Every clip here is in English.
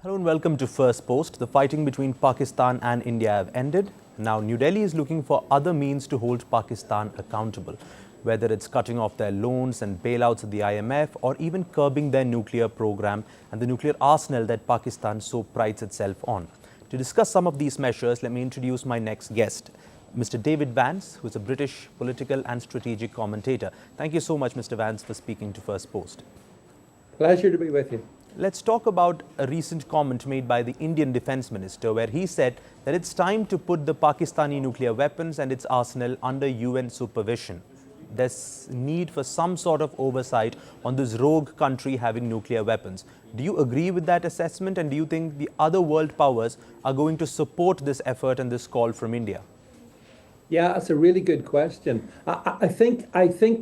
Hello and welcome to First Post. The fighting between Pakistan and India have ended. Now New Delhi is looking for other means to hold Pakistan accountable, whether it's cutting off their loans and bailouts at the IMF or even curbing their nuclear program and the nuclear arsenal that Pakistan so prides itself on. To discuss some of these measures, let me introduce my next guest, Mr. David Vance, who is a British political and strategic commentator. Thank you so much, Mr. Vance, for speaking to First Post. Pleasure to be with you. Let's talk about a recent comment made by the Indian Defence Minister, where he said that it's time to put the Pakistani nuclear weapons and its arsenal under UN supervision. There's need for some sort of oversight on this rogue country having nuclear weapons. Do you agree with that assessment, and do you think the other world powers are going to support this effort and this call from India? Yeah, that's a really good question. I think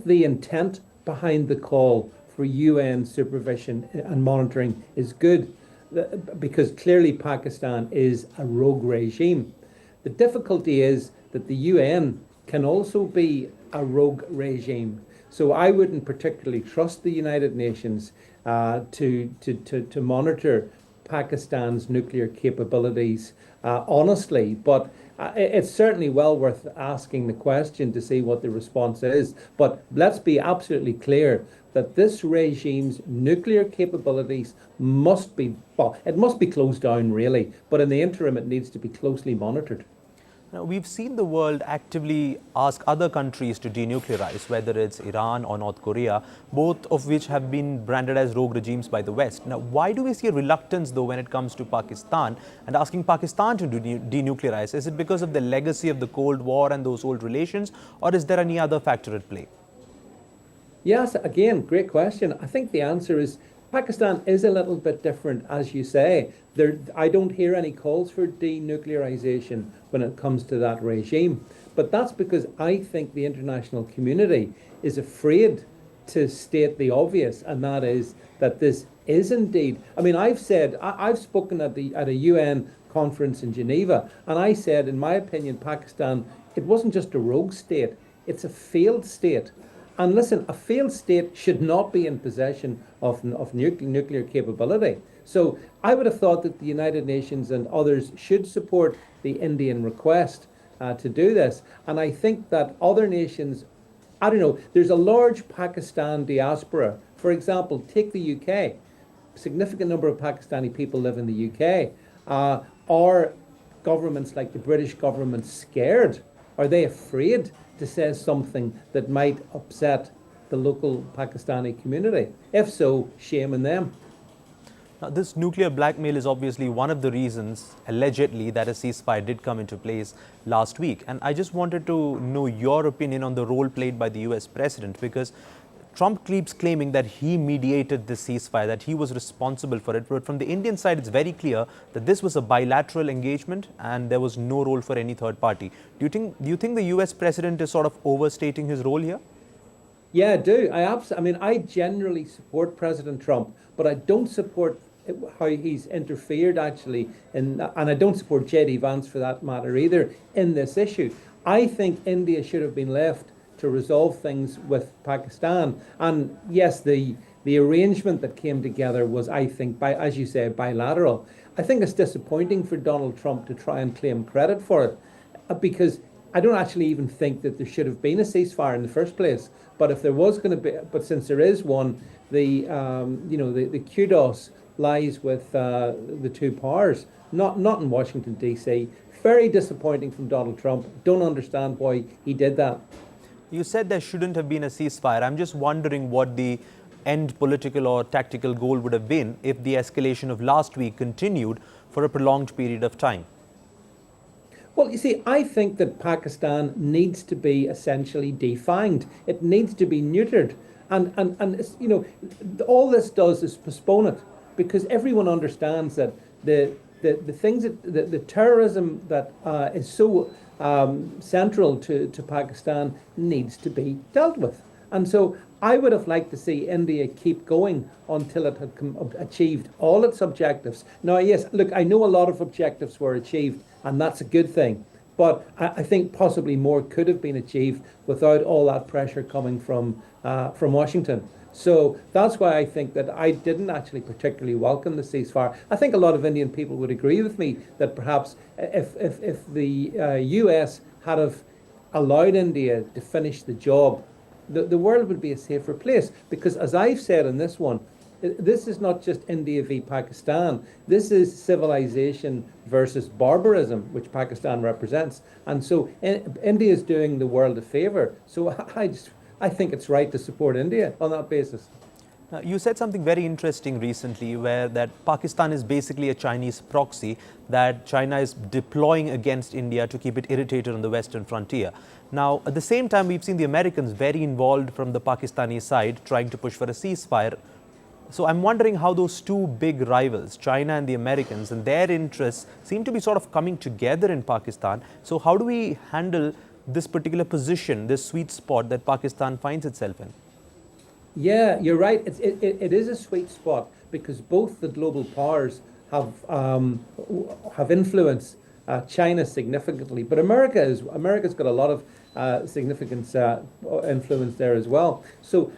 the intent behind the call for UN supervision and monitoring is good, because clearly Pakistan is a rogue regime. The difficulty is that the UN can also be a rogue regime. So I wouldn't particularly trust the United Nations to monitor Pakistan's nuclear capabilities honestly, but it's certainly well worth asking the question to see what the response is. But let's be absolutely clear that this regime's nuclear capabilities must be, well, it must be closed down really, but in the interim it needs to be closely monitored. Now, we've seen the world actively ask other countries to denuclearize, whether it's Iran or North Korea, both of which have been branded as rogue regimes by the West. Now, why do we see a reluctance, though, when it comes to Pakistan and asking Pakistan to denuclearize? Is it because of the legacy of the Cold War and those old relations, or is there any other factor at play? Yes, again, great question. I think the answer is Pakistan is a little bit different, as you say. I don't hear any calls for denuclearization when it comes to that regime. But that's because I think the international community is afraid to state the obvious, and that is that this is indeed. I mean, I've spoken at a UN conference in Geneva, and I said, in my opinion, Pakistan, it wasn't just a rogue state, it's a failed state. And listen, a failed state should not be in possession of nuclear capability. So I would have thought that the United Nations and others should support the Indian request to do this. And I think that other nations, I don't know, there's a large Pakistan diaspora. For example, take the UK. A significant number of Pakistani people live in the UK. Are governments like the British government scared? Are they afraid to say something that might upset the local Pakistani community? If so, shame on them. Now, this nuclear blackmail is obviously one of the reasons, allegedly, that a ceasefire did come into place last week. And I just wanted to know your opinion on the role played by the US president, because Trump keeps claiming that he mediated this ceasefire, that he was responsible for it. But from the Indian side, it's very clear that this was a bilateral engagement and there was no role for any third party. Do you think the US president is sort of overstating his role here? Yeah, I do. I generally support President Trump, but I don't support how he's interfered actually, and I don't support David Vance for that matter either in this issue. I think India should have been left to resolve things with Pakistan. And yes, the arrangement that came together was, I think, as you say, bilateral. I think it's disappointing for Donald Trump to try and claim credit for it, because I don't actually even think that there should have been a ceasefire in the first place. But if there was going to be, but since there is one, the kudos lies with the two powers, not in Washington D.C. Very disappointing from Donald Trump. Don't understand why he did that. You said there shouldn't have been a ceasefire. I'm just wondering what the end political or tactical goal would have been if the escalation of last week continued for a prolonged period of time. Well, you see, I think that Pakistan needs to be essentially defanged. It needs to be neutered. And all this does is postpone it, because everyone understands that the things that the terrorism that is so central to Pakistan needs to be dealt with. And so I would have liked to see India keep going until it had achieved all its objectives. Now, yes, look, I know a lot of objectives were achieved, and that's a good thing. But I think possibly more could have been achieved without all that pressure coming from Washington. So that's why I think that I didn't actually particularly welcome the ceasefire. I think a lot of Indian people would agree with me that perhaps if the US had have allowed India to finish the job, the world would be a safer place. Because as I've said in this one, this is not just India v Pakistan. This is civilization versus barbarism, which Pakistan represents. And so India is doing the world a favor. So I think it's right to support India on that basis. You said something very interesting recently, where that Pakistan is basically a Chinese proxy that China is deploying against India to keep it irritated on the western frontier. Now, at the same time, we've seen the Americans very involved from the Pakistani side trying to push for a ceasefire. So I'm wondering how those two big rivals, China and the Americans, and their interests seem to be sort of coming together in Pakistan. So how do we handle this particular position, this sweet spot that Pakistan finds itself in? Yeah, you're right. It is a sweet spot because both the global powers have influenced China significantly, but America's got a lot of significant influence there as well. So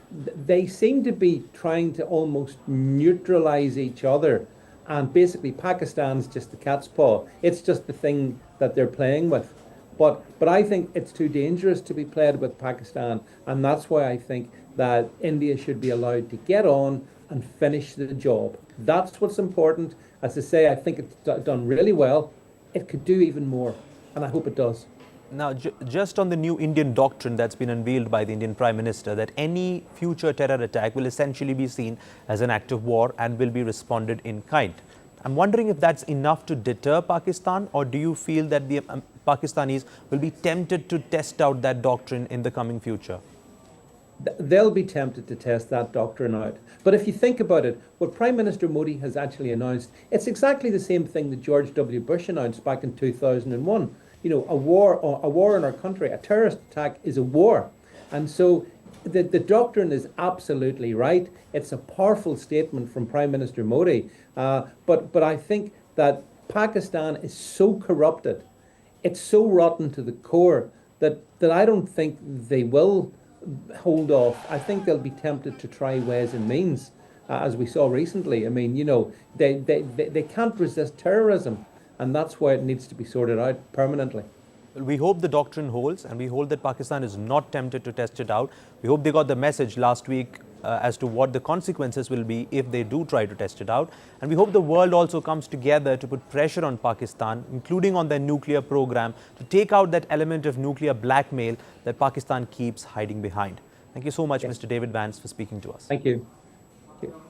they seem to be trying to almost neutralize each other, and basically Pakistan's just the cat's paw. It's just the thing that they're playing with. But I think it's too dangerous to be played with Pakistan, and that's why I think that India should be allowed to get on and finish the job. That's what's important. As I say, I think it's done really well. It could do even more, and I hope it does. Now, just on the new Indian doctrine that's been unveiled by the Indian Prime Minister, that any future terror attack will essentially be seen as an act of war and will be responded in kind. I'm wondering if that's enough to deter Pakistan, or do you feel that the Pakistanis will be tempted to test out that doctrine in the coming future? They'll be tempted to test that doctrine out. But if you think about it, what Prime Minister Modi has actually announced, it's exactly the same thing that George W. Bush announced back in 2001. You know, a war in our country, a terrorist attack is a war. And so the doctrine is absolutely right. It's a powerful statement from Prime Minister Modi. But I think that Pakistan is so corrupted, it's so rotten to the core that I don't think they will hold off. I think they'll be tempted to try ways and means, as we saw recently. I mean, you know, they can't resist terrorism, and that's why it needs to be sorted out permanently. Well, we hope the doctrine holds, and we hope that Pakistan is not tempted to test it out. We hope they got the message last week as to what the consequences will be if they do try to test it out. And we hope the world also comes together to put pressure on Pakistan, including on their nuclear program, to take out that element of nuclear blackmail that Pakistan keeps hiding behind. Thank you so much, Mr. David Vance, for speaking to us. Thank you. Thank you.